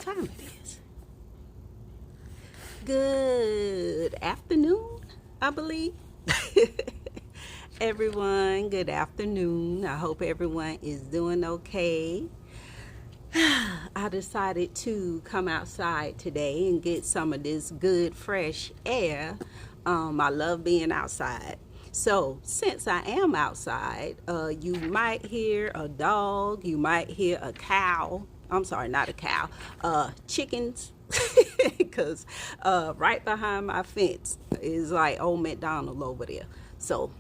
time it is. Good afternoon, I believe. Everyone, good afternoon. I hope everyone is doing okay. I decided to come outside today and get some of this good fresh air. I love being outside. So since I am outside, you might hear a dog, you might hear a cow. I'm sorry, not a cow, chickens. Because right behind my fence is like old McDonald over there. So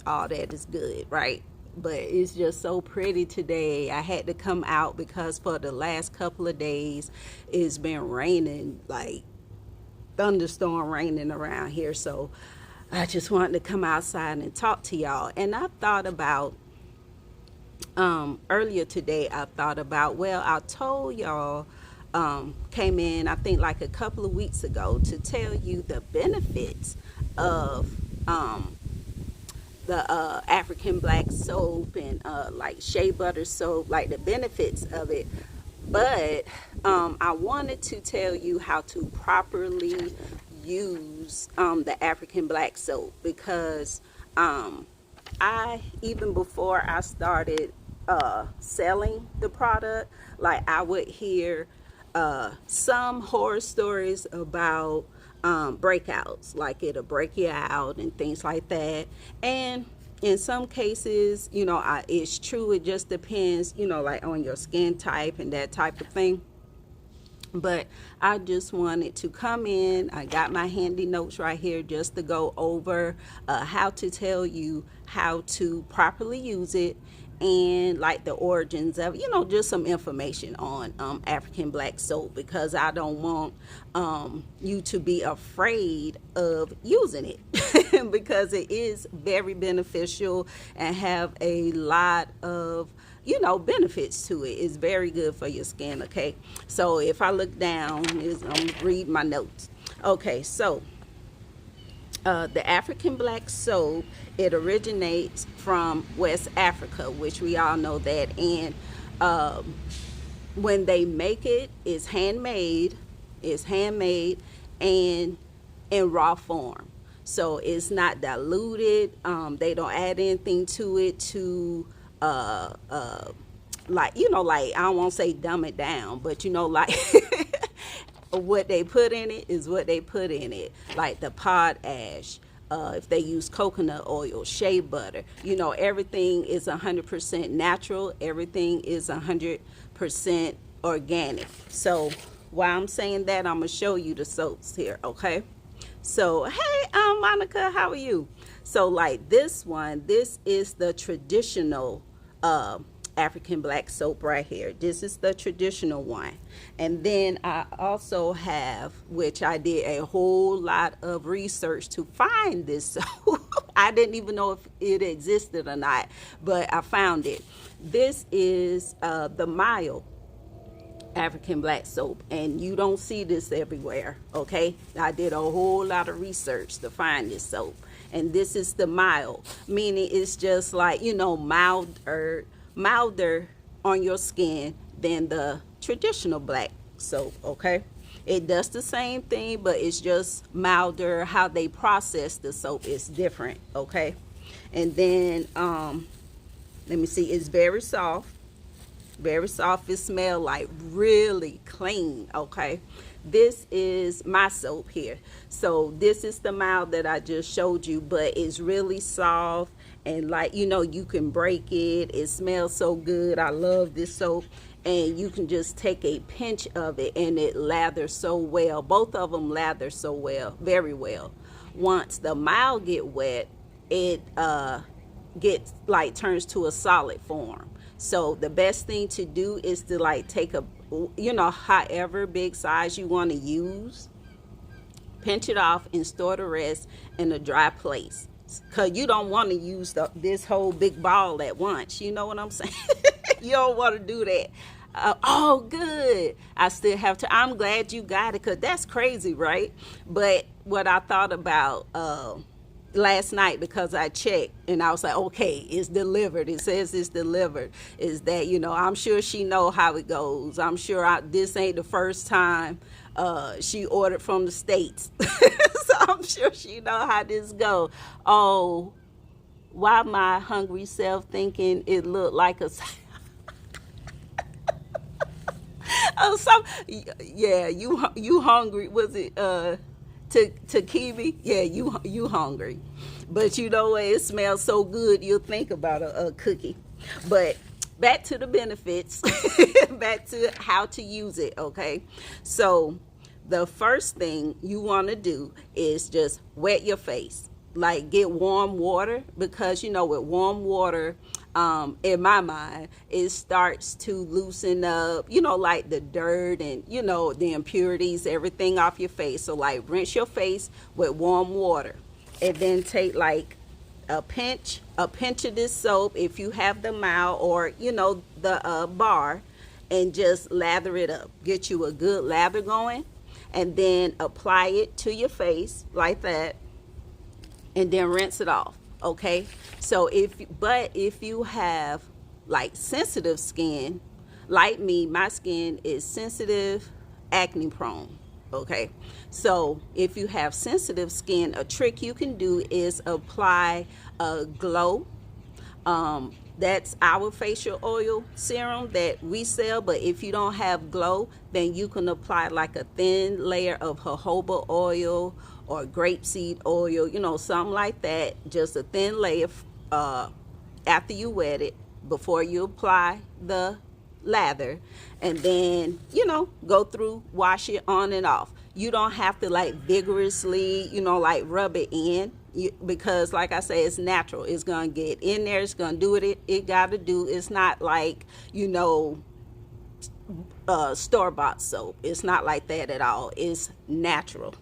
all that is good, right? But it's just so pretty today. I had to come out because for the last couple of days it's been raining, like thunderstorm raining around here. So I just wanted to come outside and talk to y'all. And I thought about earlier today, I told y'all, came in I think like a couple of weeks ago to tell you the benefits of the African black soap and like shea butter soap, like the benefits of it. But I wanted to tell you how to properly use the African black soap, because I, even before I started selling the product, like I would hear some horror stories about breakouts, like it'll break you out and things like that. And in some cases, you know, it's true, it just depends, you know, like on your skin type and that type of thing. But I just wanted to come in. I got my handy notes right here just to go over how to tell you how to properly use it, and like the origins of, you know, just some information on African black soap, because I don't want you to be afraid of using it because it is very beneficial and have a lot of, you know, benefits to it. It's very good for your skin. Okay, so if I look down, I'm reading my notes. Okay, so the African black soap, it originates from West Africa, which we all know that. And when they make it, it's handmade and in raw form. So it's not diluted. They don't add anything to it to like, you know, like, I don't want to say dumb it down, but you know, like what they put in it is what they put in it, like the potash, if they use coconut oil, shea butter, you know, everything is 100% natural, everything is 100% organic. So while I'm saying that, I'm gonna show you the soaps here. Okay, so hey, Monica, how are you? So like this one, this is the traditional African black soap right here. This is the traditional one. And then I also have, which I did a whole lot of research to find this soap. I didn't even know if it existed or not, but I found it. This is the mild African black soap, and you don't see this everywhere. Okay, I did a whole lot of research to find this soap. And this is the mild, meaning it's just like, you know, milder on your skin than the traditional black soap. Okay, it does the same thing, but it's just milder. How they process the soap is different. Okay, and then let me see, it's very soft. It smells like really clean. Okay, this is my soap here. So this is the mild that I just showed you, but it's really soft, and like, you know, you can break it. It smells so good. I love this soap. And you can just take a pinch of it and it lathers so well. Both of them lather so well, very well. Once the mild get wet, it gets like turns to a solid form. So the best thing to do is to like take a, you know, however big size you want to use, pinch it off and store the rest in a dry place, because you don't want to use this whole big ball at once. You know what I'm saying? You don't want to do that. Oh, good. I still have to. I'm glad you got it, because that's crazy, right? But what I thought about last night because I checked and I was like, okay, it's delivered. It says it's delivered. Is that, you know, I'm sure she know how it goes. I'm sure this ain't the first time she ordered from the States. So I'm sure she know how this go. Oh, why my hungry self thinking it looked like a oh, yeah, you hungry? Was it to Kiwi? Yeah, you hungry? But you know what? It smells so good. You'll think about a cookie. But back to the benefits. Back to how to use it. Okay, so the first thing you want to do is just wet your face. Like get warm water, because you know with warm water, in my mind, it starts to loosen up, you know, like the dirt and, you know, the impurities, everything off your face. So like rinse your face with warm water, and then take like a pinch of this soap if you have the mild, or you know, the bar, and just lather it up. Get you a good lather going, and then apply it to your face like that, and then rinse it off. Okay, so if you have like sensitive skin like me, my skin is sensitive, acne prone. Okay, so if you have sensitive skin, a trick you can do is apply a glow. That's our facial oil serum that we sell. But if you don't have glow, then you can apply like a thin layer of jojoba oil or grapeseed oil, you know, something like that. Just a thin layer after you wet it, before you apply the lather, and then, you know, go through, wash it on and off. You don't have to like vigorously, you know, like rub it in, because like I say, it's natural. It's gonna get in there. It's gonna do what it gotta do. It's not like, you know, store-bought soap. It's not like that at all. It's natural.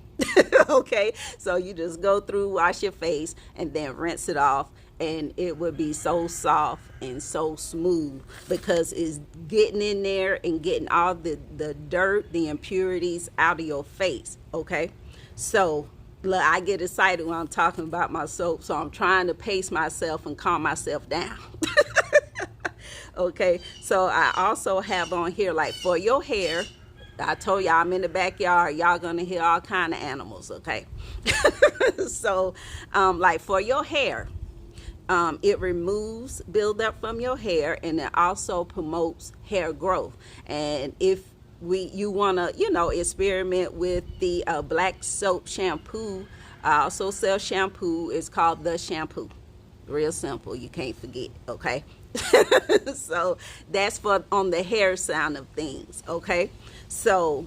Okay, so you just go through, wash your face, and then rinse it off, and it would be so soft and so smooth, because it's getting in there and getting all the dirt, the impurities out of your face. Okay, so look, I get excited when I'm talking about my soap, so I'm trying to pace myself and calm myself down. Okay, so I also have on here, like for your hair, I told y'all I'm in the backyard. Y'all gonna hear all kind of animals, okay? So, like for your hair, it removes buildup from your hair, and it also promotes hair growth. And if you wanna, you know, experiment with the black soap shampoo, I also sell shampoo. It's called The Shampoo. Real simple. You can't forget, okay? So that's for on the hair side of things. Okay, so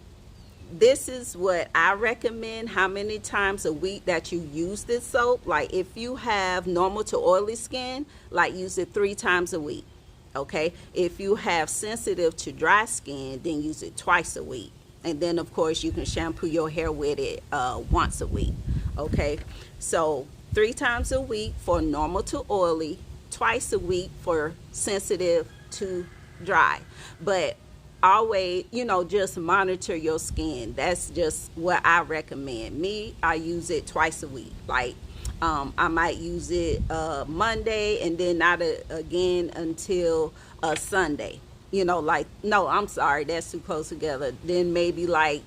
this is what I recommend, how many times a week that you use this soap. Like if you have normal to oily skin, like use it 3 times a week. Okay, if you have sensitive to dry skin, then use it twice a week. And then of course you can shampoo your hair with it once a week. Okay, so 3 times a week for normal to oily, twice a week for sensitive to dry. But always, you know, just monitor your skin. That's just what I recommend. Me, I use it twice a week. Like I might use it Monday, and then not again until Sunday. You know, like, no, I'm sorry, that's too close together. Then maybe like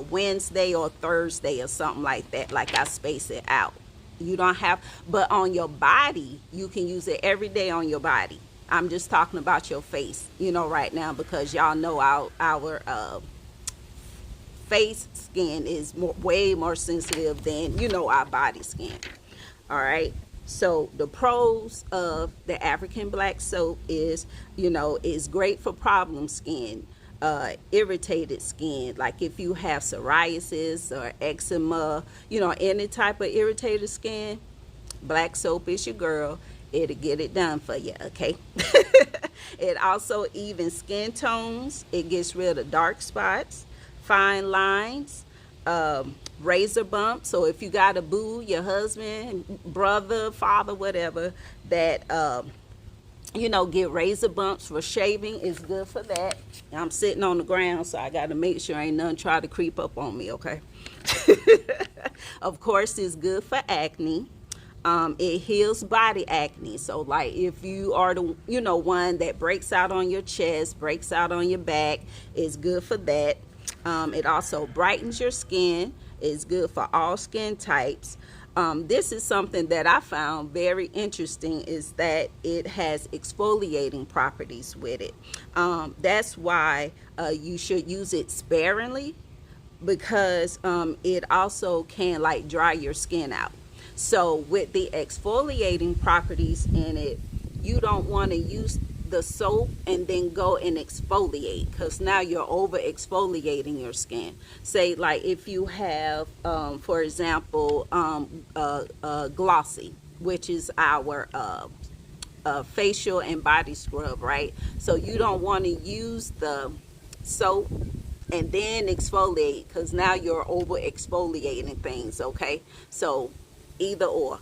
Wednesday or Thursday or something like that. Like I space it out. You don't have, but on your body, you can use it every day on your body. I'm just talking about your face, you know, right now, because y'all know our face skin is way more sensitive than, you know, our body skin. All right. So the pros of the African black soap is, you know, it's great for problem skin, irritated skin, like if you have psoriasis or eczema, you know, any type of irritated skin, black soap is your girl. It'll get it done for you. Okay. It also evens skin tones. It gets rid of dark spots, fine lines, razor bumps. So if you got a boo, your husband, brother, father, whatever, that you know, get razor bumps for shaving, is good for that. I'm sitting on the ground, so I got to make sure ain't nothing try to creep up on me. Okay. Of course, it's good for acne. It heals body acne. So like if you are the one that breaks out on your chest, breaks out on your back, it's good for that. It also brightens your skin. It's good for all skin types. This is something that I found very interesting, is that it has exfoliating properties with it. That's why you should use it sparingly, because it also can like dry your skin out. So with the exfoliating properties in it, you don't want to use the soap and then go and exfoliate, because now you're over exfoliating your skin. Say like if you have for example glossy, which is our facial and body scrub, right? So you don't want to use the soap and then exfoliate, because now you're over exfoliating things. Okay, so either or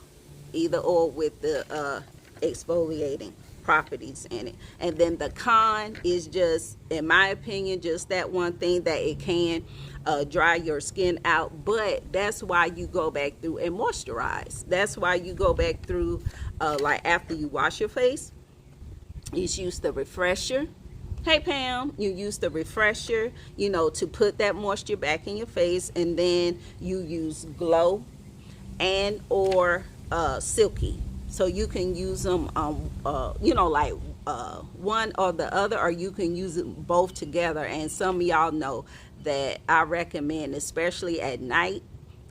with the exfoliating properties in it. And then the con is just, in my opinion, just that one thing, that it can dry your skin out. But that's why you go back through and moisturize. That's why you go back through like after you wash your face, you use the refresher. Hey Pam, you use the refresher, to put that moisture back in your face. And then you use Glow and or Silky. So you can use them like one or the other, or you can use them both together. And some of y'all know that I recommend, especially at night,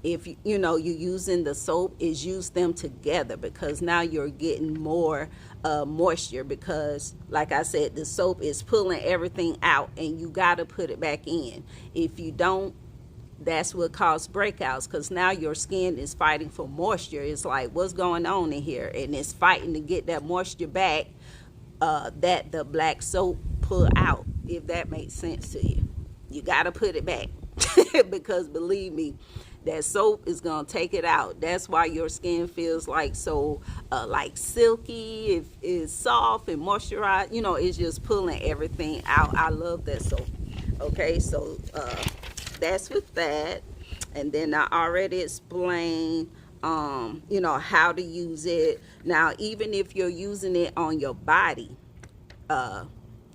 if you're using the soap, is use them together, because now you're getting more moisture, because like I said, the soap is pulling everything out and you got to put it back in. If you don't, that's what causes breakouts, because now your skin is fighting for moisture. It's like, what's going on in here? And it's fighting to get that moisture back that the black soap pull out. If that makes sense to you, you got to put it back because believe me, that soap is gonna take it out. That's why your skin feels like so like silky. It's soft and moisturized. It's just pulling everything out. I love that soap. Okay, so that's with that. And then I already explained how to use it. Now even if you're using it on your body,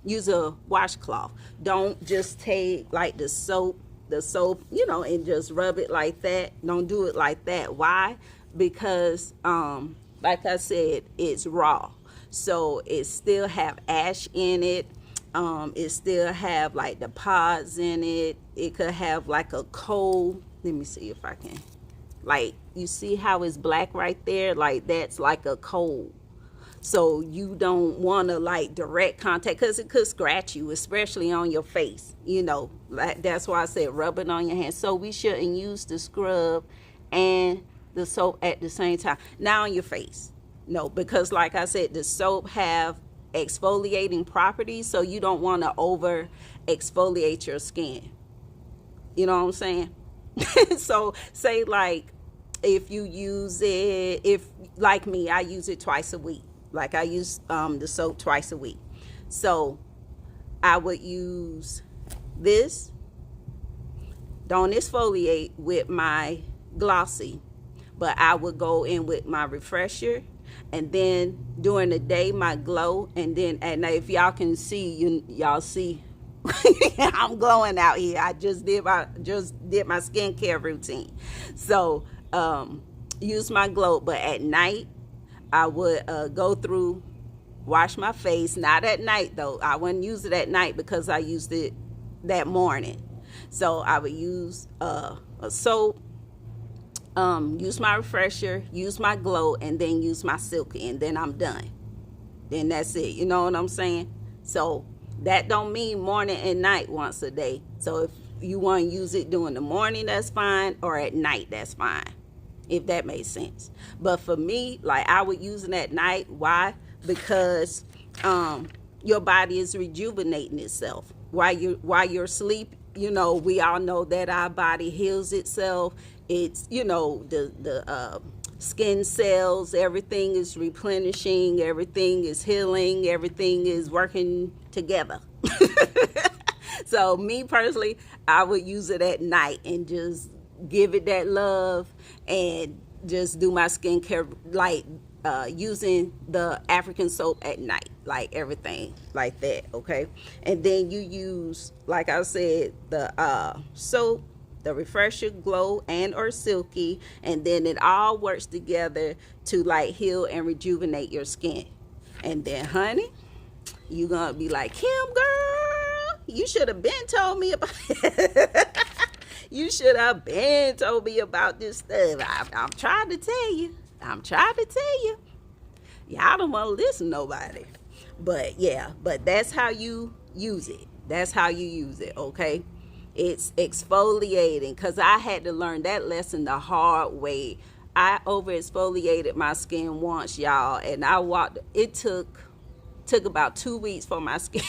use a washcloth. Don't just take like the soap and just rub it like that. Don't do it like that. Why? Because like I said, it's raw, so it still have ash in it. It still have like the pods in it. It could have like a coal. Let me see if I can, like, you see how it's black right there? Like that's like a coal. So you don't want to like direct contact, because it could scratch you, especially on your face. Like that's why I said rub it on your hands. So we shouldn't use the scrub and the soap at the same time. Now on your face, no, because like I said, the soap have exfoliating properties, so you don't want to over exfoliate your skin. You know what I'm saying? So say like if you use it, if like me, I use it twice a week. Like I use the soap twice a week. So I would use this. Don't exfoliate with my glossy, but I would go in with my refresher, and then during the day my Glow, and then at night, if y'all can see, y'all see I'm glowing out here. I just did my skincare routine. So use my Glow, but at night I would go through, wash my face. Not at night though. I wouldn't use it at night because I used it that morning. So I would use a soap, use my refresher, use my Glow, and then use my Silky, and then I'm done. Then that's it. You know what I'm saying? So that don't mean morning and night once a day. So if you want to use it during the morning, that's fine, or at night, that's fine, if that makes sense. But for me, like, I would use it at night. Why? Because your body is rejuvenating itself while you're asleep. We all know that our body heals itself. It's the skin cells, everything is replenishing, everything is healing, everything is working together. So me personally, I would use it at night and just give it that love, and just do my skincare like using the African soap at night, like everything like that, okay? And then you use, like I said, the soap, the refresher, glow, and or silky, and then it all works together to like heal and rejuvenate your skin. And then, honey, you gonna be like, Kim, girl, you should have been told me about it. You should have been told me about this stuff. I'm trying to tell you. Y'all don't want to listen to nobody. But yeah, but that's how you use it. Okay? It's exfoliating, because I had to learn that lesson the hard way. I over exfoliated my skin once, y'all, and it took about 2 weeks for my skin.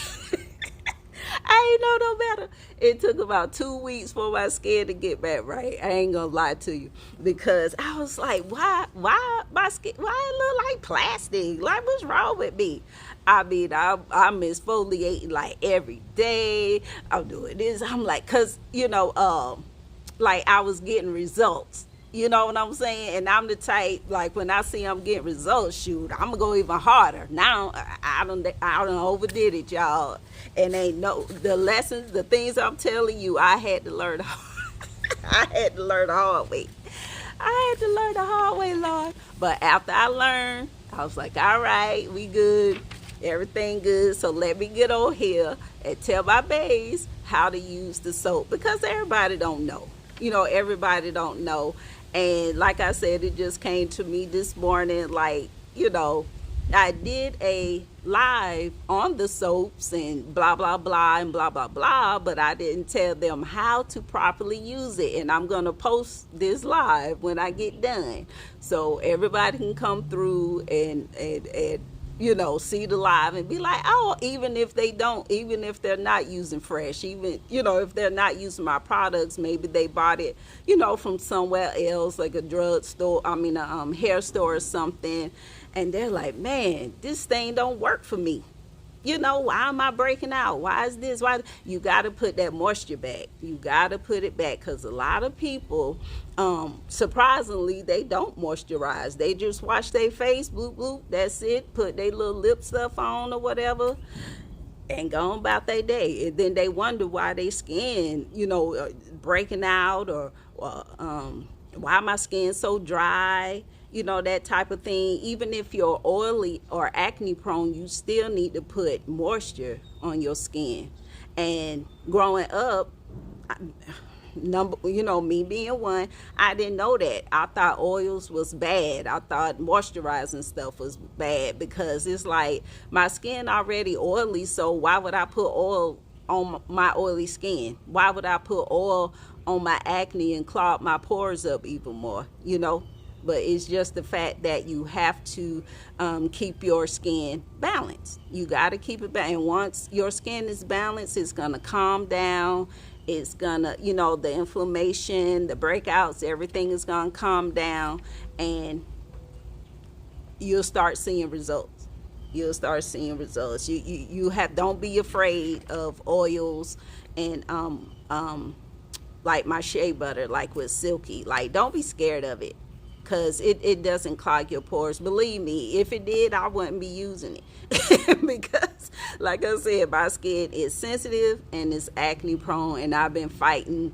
I ain't know no better. It took about 2 weeks for my skin to get back right. I ain't gonna lie to you, because I was like, why my skin, why it look like plastic? Like, what's wrong with me? I mean, I'm exfoliating like every day. I'm doing this. I'm like, cause like I was getting results. You know what I'm saying? And I'm the type, like, when I see I'm getting results, shoot, I'm gonna go even harder. Now I don't overdid it, y'all. And the lessons, the things I'm telling you, I had to learn. I had to learn the hard way. Lord. But after I learned, I was like, all right, we good, everything good. So let me get on here and tell my babes how to use the soap, because everybody don't know. Everybody don't know. And like I said, it just came to me this morning, like, I did a live on the soaps and blah, blah, blah, and blah, blah, blah, but I didn't tell them how to properly use it. And I'm going to post this live when I get done, so everybody can come through and see the live and be like, oh, even if they're not using fresh, even, if they're not using my products, maybe they bought it, from somewhere else, like a drugstore, a hair store or something. And they're like, man, this thing don't work for me. Why am I breaking out? Why is this? Why? You got to put that moisture back. You got to put it back, because a lot of people, surprisingly, they don't moisturize. They just wash their face, bloop, bloop, that's it, put their little lip stuff on or whatever, and go on about their day. And then they wonder why their skin, breaking out, or why my skin so dry. That type of thing. Even if you're oily or acne prone, you still need to put moisture on your skin. And growing up, me being one, I didn't know that. I thought oils was bad. I thought moisturizing stuff was bad, because it's like my skin already oily, so why would I put oil on my oily skin? Why would I put oil on my acne and clog my pores up even more? But it's just the fact that you have to keep your skin balanced. You got to keep it balanced. And once your skin is balanced, it's going to calm down. It's going to, the inflammation, the breakouts, everything is going to calm down. And you'll start seeing results. You don't be afraid of oils and like my shea butter, like with Silky. Like, don't be scared of it, because it doesn't clog your pores. Believe me, if it did, I wouldn't be using it. Because, like I said, my skin is sensitive and it's acne prone, and I've been fighting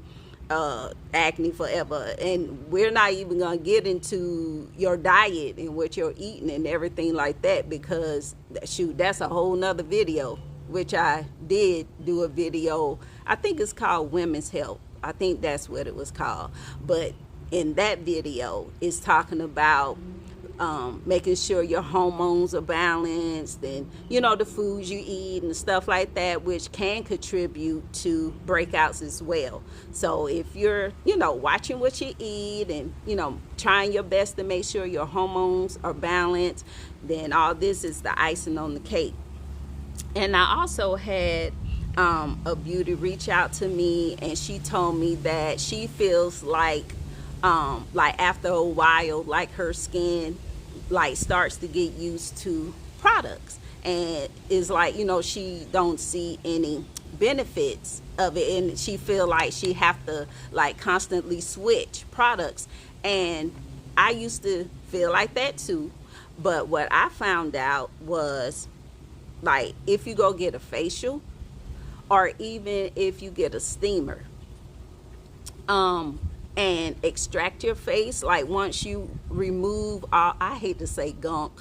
acne forever. And we're not even going to get into your diet and what you're eating and everything like that, because, shoot, that's a whole nother video, which I did do a video. I think it's called Women's Health. I think that's what it was called. But in that video, it's talking about making sure your hormones are balanced, and the foods you eat and stuff like that, which can contribute to breakouts as well. So if you're watching what you eat and trying your best to make sure your hormones are balanced, then all this is the icing on the cake. And I also had a beauty reach out to me, and she told me that she feels like after a while, like her skin like starts to get used to products, and is like, she don't see any benefits of it, and she feel like she have to like constantly switch products. And I used to feel like that too. But what I found out was, like, if you go get a facial, or even if you get a steamer, um and extract your face, like once you remove all, I hate to say gunk,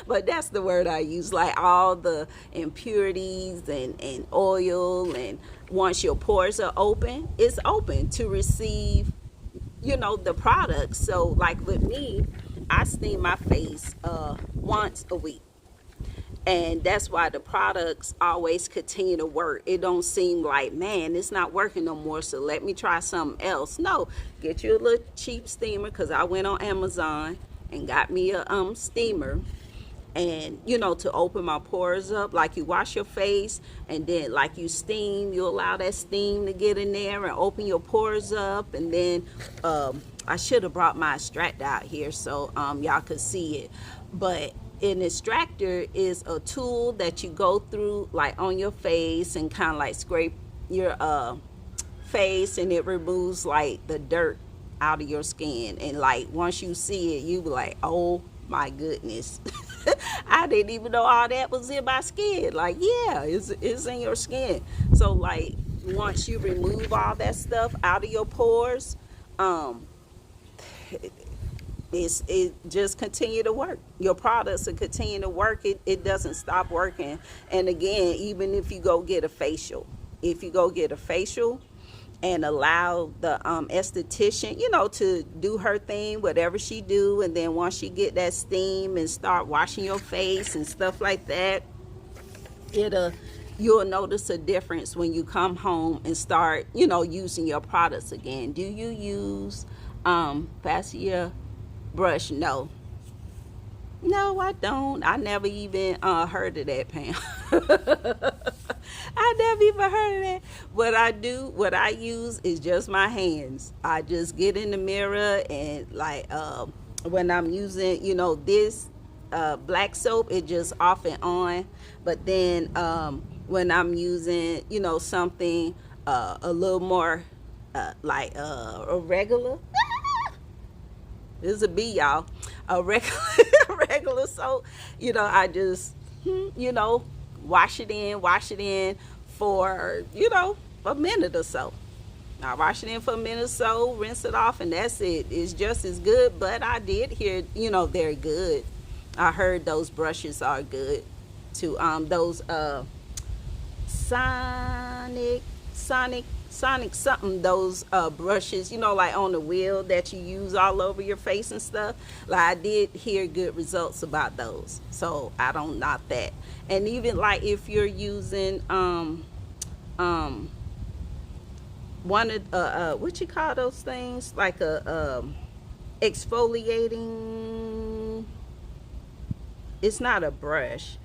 but that's the word I use, like all the impurities and oil, and once your pores are open, it's open to receive, the products. So like with me, I steam my face once a week, and that's why the products always continue to work. It don't seem like, man, it's not working no more, so let me try something else. No, get you a little cheap steamer, because I went on Amazon and got me a steamer, and to open my pores up. Like, you wash your face, and then like you steam, you allow that steam to get in there and open your pores up. And then I should have brought my extractor out here so y'all could see it. But an extractor is a tool that you go through, like on your face, and kind of like scrape your face, and it removes like the dirt out of your skin. And like once you see it, you be like, oh my goodness. I didn't even know all that was in my skin. Like, yeah, it's in your skin. So like once you remove all that stuff out of your pores, it just continue to work. Your products will continue to work. It doesn't stop working. And again, even if you go get a facial, and allow the esthetician, to do her thing, whatever she do, and then once you get that steam and start washing your face and stuff like that, you'll notice a difference when you come home and start, using your products again. Do you use fascia brush? No, I don't. I never even heard of that, Pam. I never even heard of that. What I use is just my hands. I just get in the mirror, and like when I'm using, this black soap, it just off and on. But then when I'm using, something a little more like a regular, this is a B, y'all, a regular regular soap, I just wash it in for a minute or so. I wash it in for a minute or so, rinse it off, and that's it. It's just as good. But I did hear they're good. I heard those brushes are good too. Those sonic something, those brushes, like on the wheel that you use all over your face and stuff. Like, I did hear good results about those, so I don't knock that. And even like if you're using one of what you call those things, like a exfoliating, it's not a brush,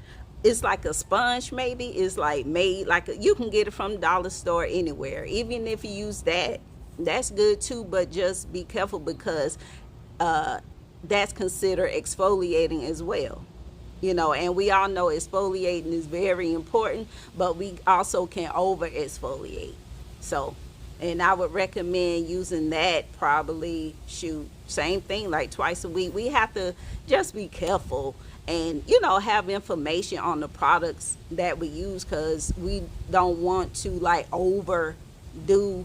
it's like a sponge, maybe. It's like made like you can get it from dollar store anywhere. Even if you use that, that's good too, but just be careful, because that's considered exfoliating as well. And we all know exfoliating is very important, but we also can over exfoliate. So, and I would recommend using that probably, same thing, like twice a week. We have to just be careful and have information on the products that we use, because we don't want to like overdo,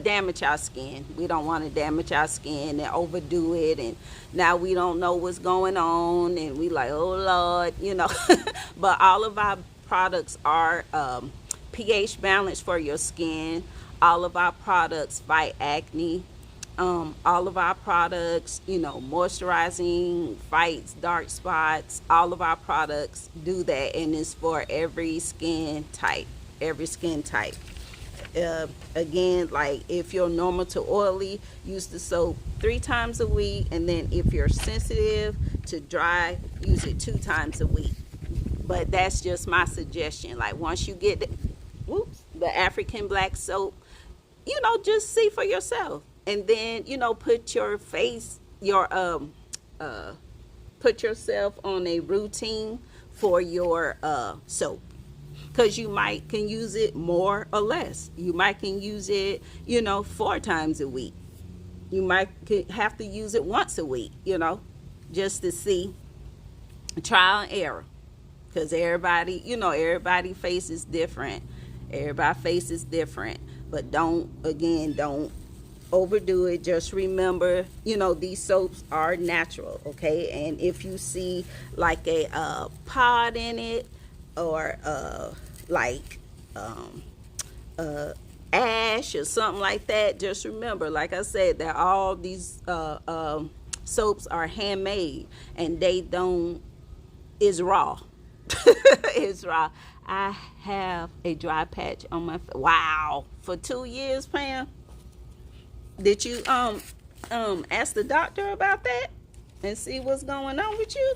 damage our skin. We don't want to damage our skin and overdo it, and now we don't know what's going on, and we like, oh Lord, but all of our products are pH balanced for your skin. All of our products fight acne. All of our products, moisturizing, fights dark spots. All of our products do that, and it's for every skin type. Again, like if you're normal to oily, use the soap 3 times a week, and then if you're sensitive to dry, use it 2 times a week. But that's just my suggestion. Like once you get the African black soap, just see for yourself. And then, put your face, put yourself on a routine for your soap. Because you can use it more or less. You might can use it, 4 times a week. You might have to use it once a week, just to see, trial and error. Because everybody, everybody face is different. Everybody face is different. But don't overdo it. Just remember, these soaps are natural, okay? And if you see like a pod in it, or like ash or something like that, just remember, like I said, that all these soaps are handmade, and is raw. It's raw. I have a dry patch on my face. Wow, for 2 years, Pam. Did you ask the doctor about that and see what's going on with you?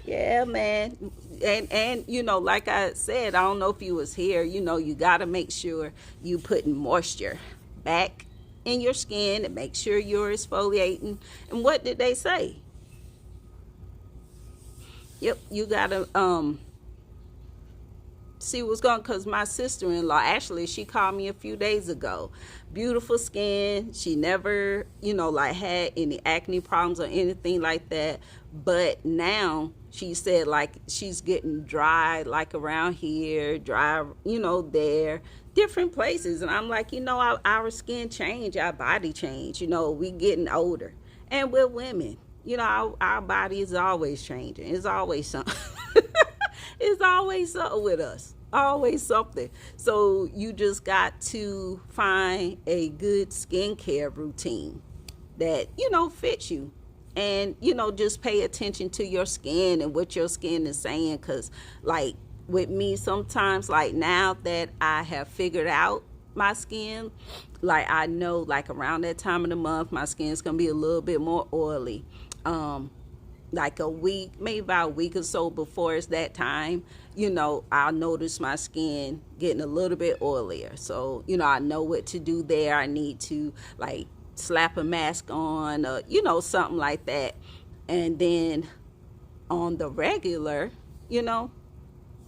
Yeah, man. And like I said, I don't know if you was here, you got to make sure you putting moisture back in your skin and make sure you're exfoliating. And what did they say? Yep, you got to see what's going, because my sister-in-law, actually, she called me a few days ago. Beautiful skin. She never, like had any acne problems or anything like that. But now she said like she's getting dry, like around here, dry, there, different places. And I'm like, our skin change, our body change. We getting older, and we're women. Our body is always changing. It's always something. It's always something with us. Always something. So you just got to find a good skincare routine that, fits you. And, just pay attention to your skin and what your skin is saying. Because, like, with me, sometimes, like, now that I have figured out my skin, like, I know, like, around that time of the month, my skin's going to be a little bit more oily. Like a week, maybe about a week or so before it's that time, I'll notice my skin getting a little bit oilier. So, I know what to do there. I need to, like, slap a mask on, or, something like that. And then on the regular,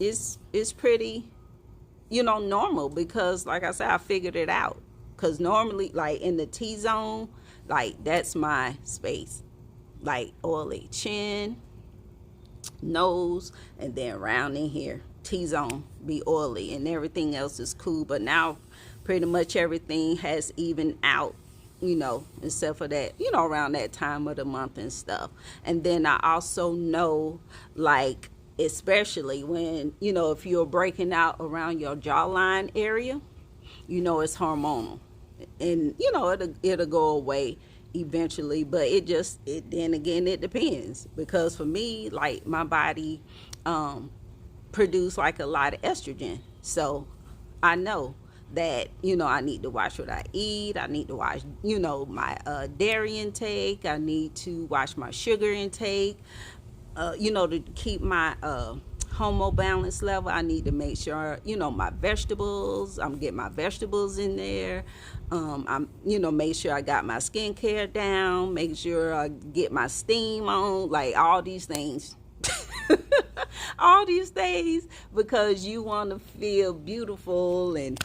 it's pretty, normal, because, like I said, I figured it out. Because normally, like, in the T-zone, like, that's my space. Like, oily chin, nose, and then around in here, T-zone be oily, and everything else is cool. But now pretty much everything has evened out, except for that, around that time of the month and stuff. And then I also know, like, especially when, if you're breaking out around your jawline area, it's hormonal. And, it'll go away eventually, but then again, it depends, because for me, like, my body produce like a lot of estrogen, so I know that I need to watch what I eat. I need to watch my dairy intake. I need to watch my sugar intake, to keep my hormone balance level. I need to make sure my vegetables, I'm getting my vegetables in there. I'm make sure I got my skincare down, make sure I get my steam on, like, all these things. All these things, because you want to feel beautiful and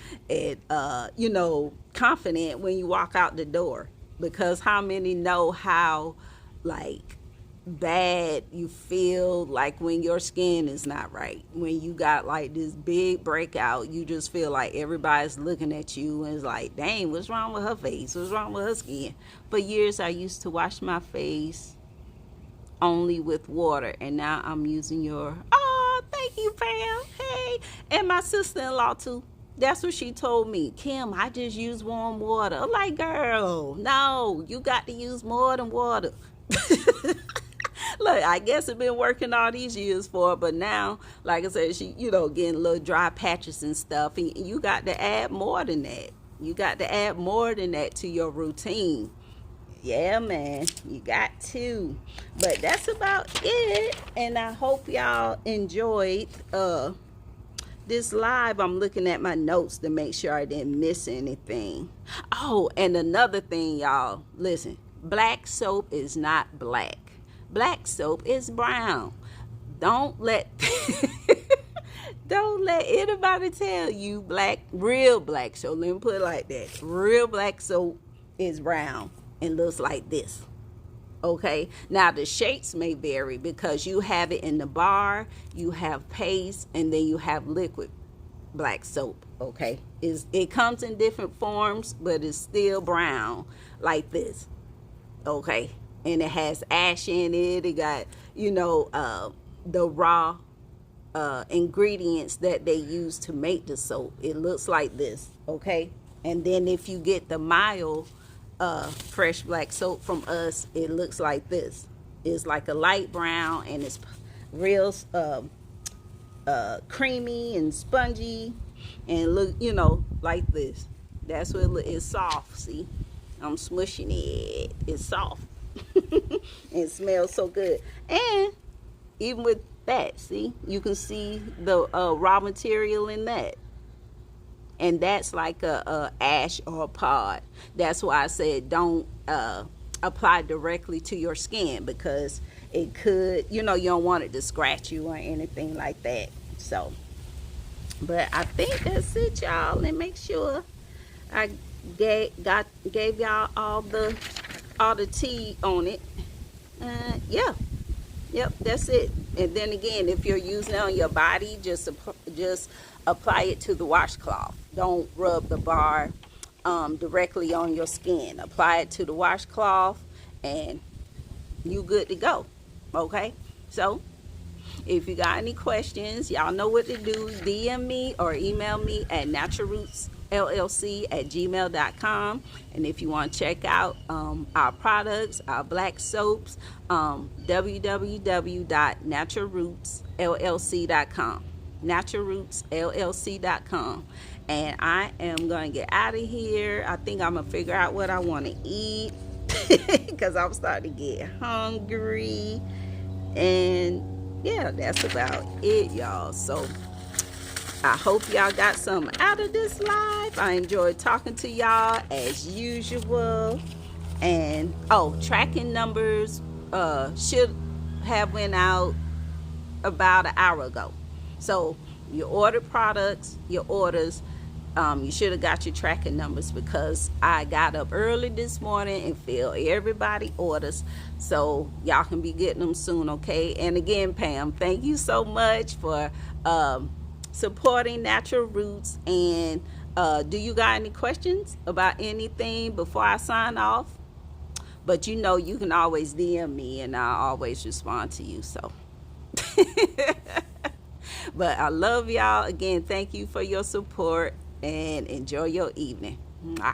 confident when you walk out the door. Because how many know how, like, bad you feel, like, when your skin is not right, when you got like this big breakout, you just feel like everybody's looking at you and it's like, dang, what's wrong with her face, what's wrong with her skin? For years I used to wash my face only with water, and now I'm using thank you, Pam. Hey. And my sister-in-law too, that's what she told me. Kim, I just use warm water. I'm like, girl, no, you got to use more than water. Look, I guess it's been working all these years for her, but now, like I said, she, getting little dry patches and stuff, and you got to add more than that. You got to add more than that to your routine. Yeah, man, you got to. But that's about it, and I hope y'all enjoyed this live. I'm looking at my notes to make sure I didn't miss anything. Oh, and another thing, y'all, listen, black soap is not black. Black soap is brown. Don't let anybody tell you real black soap. Let me put it like that. Real black soap is round and looks like this. Okay, now the shapes may vary because you have it in the bar, you have paste, and then you have liquid black soap. Okay, it comes in different forms, but it's still brown like this. Okay, and it has ash in it. It got, you know, the raw ingredients that they use to make the soap. It looks like this. Okay, and then if you get the mild fresh black soap from us, it looks like this. It's like a light brown, and it's real creamy and spongy, and look, you know, like this. That's what it's soft. See, I'm smushing it. It's soft. It smells so good. And even with that, see, you can see the raw material in that. And that's like a ash or a pod. That's why I said don't apply directly to your skin, because it could, you know, you don't want it to scratch you or anything like that. So, but I think that's it, y'all. And make sure I gave y'all all the tea on it. Yeah. Yep, that's it. And then again, if you're using it on your body, just apply it to the washcloth. Don't rub the bar directly on your skin. Apply it to the washcloth, and you good to go. Okay, so if you got any questions, y'all know what to do. DM me or email me at naturalrootsllc@gmail.com. And if you want to check out our products, our black soaps, www.naturalrootsllc.com. naturalrootsllc.com. And I am going to get out of here. I think I'm going to figure out what I want to eat because I'm starting to get hungry. And yeah, that's about it, y'all. So I hope y'all got something out of this live. I enjoyed talking to y'all as usual. And tracking numbers should have went out about an hour ago. So you ordered products, your orders, you should have got your tracking numbers, because I got up early this morning and filled everybody orders, so y'all can be getting them soon. Okay, and again, Pam, thank you so much for supporting Natural Roots. And do you got any questions about anything before I sign off? But you know, you can always DM me and I'll always respond to you. So but I love y'all. Again, thank you for your support, and enjoy your evening. Mwah.